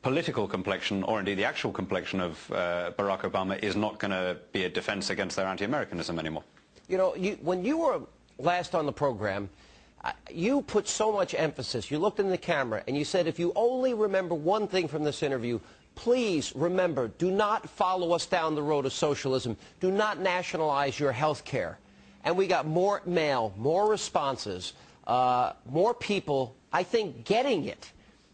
political complexion, or indeed the actual complexion of Barack Obama, is not going to be a defense against their anti-Americanism anymore. You know, when you were last on the program, you put so much emphasis. You looked in the camera and you said, if you only remember one thing from this interview, please remember, do not follow us down the road of socialism. Do not nationalize your health care. And we got more mail, more responses, more people, I think, getting it.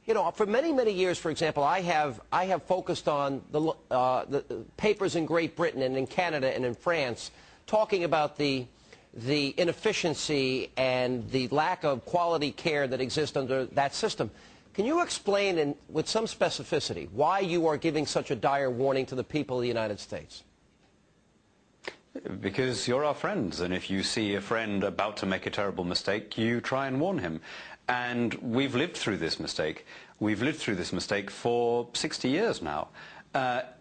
You know, for many, many years, for example, I have focused on the papers in Great Britain and in Canada and in France talking about the inefficiency and the lack of quality care that exists under that system. Can you explain with some specificity why you are giving such a dire warning to the people of the United States? Because you're our friends, and if you see a friend about to make a terrible mistake, you try and warn him. And we've lived through this mistake. We've lived through this mistake for 60 years now.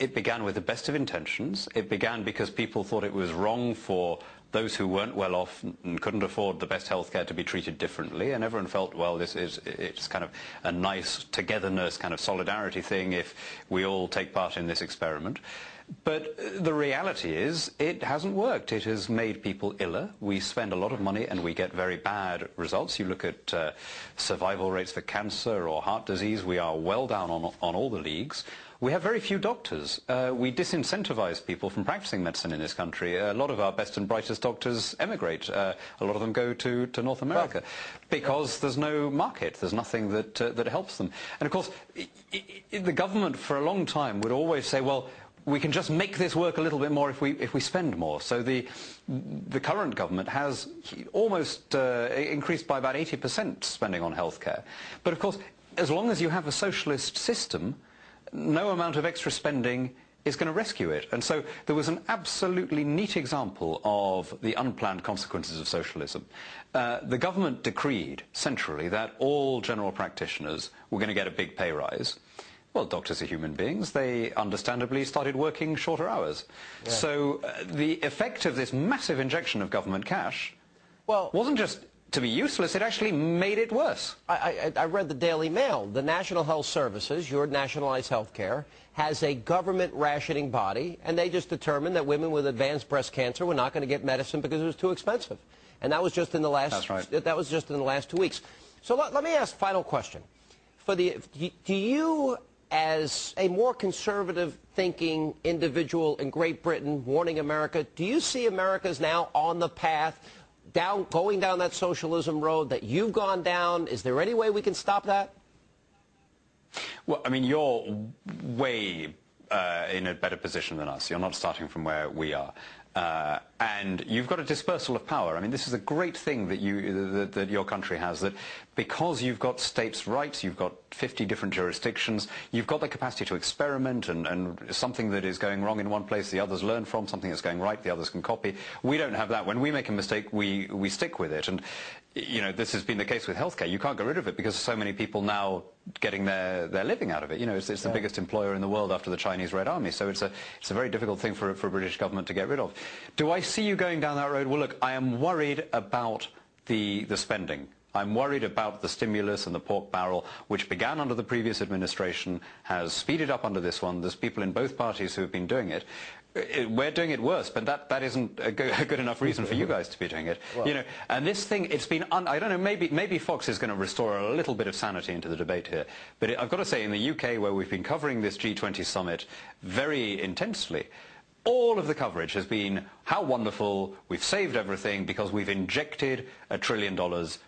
It began with the best of intentions. It began because people thought it was wrong for those who weren't well off and couldn't afford the best health care to be treated differently, and everyone felt, well, it's kind of a nice togetherness, kind of solidarity thing if we all take part in this experiment. But the reality is it hasn't worked. It has made people iller. We spend a lot of money and we get very bad results. You look at survival rates for cancer or heart disease, we are well down on all the leagues. We have very few doctors. We disincentivize people from practicing medicine in this country. A lot of our best and brightest doctors emigrate. A lot of them go to North America because there's no market. There's nothing that helps them. And of course, the government for a long time would always say, well, we can just make this work a little bit more if we spend more. So the current government has almost increased by about 80% spending on healthcare. But of course, as long as you have a socialist system, no amount of extra spending is going to rescue it. And so there was an absolutely neat example of the unplanned consequences of socialism. The government decreed centrally that all general practitioners were going to get a big pay rise. Well, doctors are human beings. They understandably started working shorter hours. Yeah. So the effect of this massive injection of government cash wasn't just to be useless, it actually made it worse. I read the Daily Mail. The National Health Services, your nationalized health care, has a government rationing body, and they just determined that women with advanced breast cancer were not going to get medicine because it was too expensive. And that was just in the last, That's right. That was just in the last 2 weeks. So let me ask final question. Do you, as a more conservative thinking individual in Great Britain warning America, do you see America's now on the path going down that socialism road that you've gone down? Is there any way we can stop that? Well, I mean, you're way in a better position than us. You're not starting from where we are. And you've got a dispersal of power. I mean, this is a great thing that your country has, that because you've got states' rights, you've got 50 different jurisdictions, you've got the capacity to experiment, and something that is going wrong in one place, the others learn from, something that's going right, the others can copy. We don't have that. When we make a mistake, we stick with it. And, you know, this has been the case with healthcare. You can't get rid of it because so many people now getting their living out of it. You know, it's the biggest employer in the world after the Chinese Red Army. So it's a very difficult thing for a British government to get rid of. Do I see you going down that road? Well, look, I am worried about the spending. I'm worried about the stimulus and the pork barrel, which began under the previous administration, has speeded up under this one. There's people in both parties who have been doing it. We're doing it worse, but that isn't a good enough reason for you guys to be doing it. Well, you know, and this thing, it's been, I don't know, maybe Fox is going to restore a little bit of sanity into the debate here. But I've got to say, in the UK, where we've been covering this G20 summit very intensely, all of the coverage has been how wonderful, we've saved everything because we've injected $1 trillion,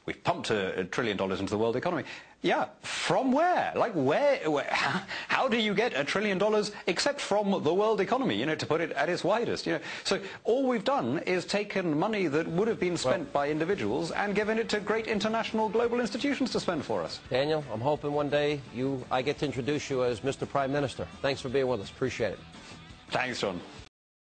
we've pumped $1 trillion into the world economy. Yeah, from where? Like how do you get $1 trillion except from the world economy, you know, to put it at its widest, you know? So all we've done is taken money that would have been spent by individuals and given it to great international global institutions to spend for us. Daniel, I'm hoping one day I get to introduce you as Mr. Prime Minister. Thanks for being with us. Appreciate it. Thanks, John.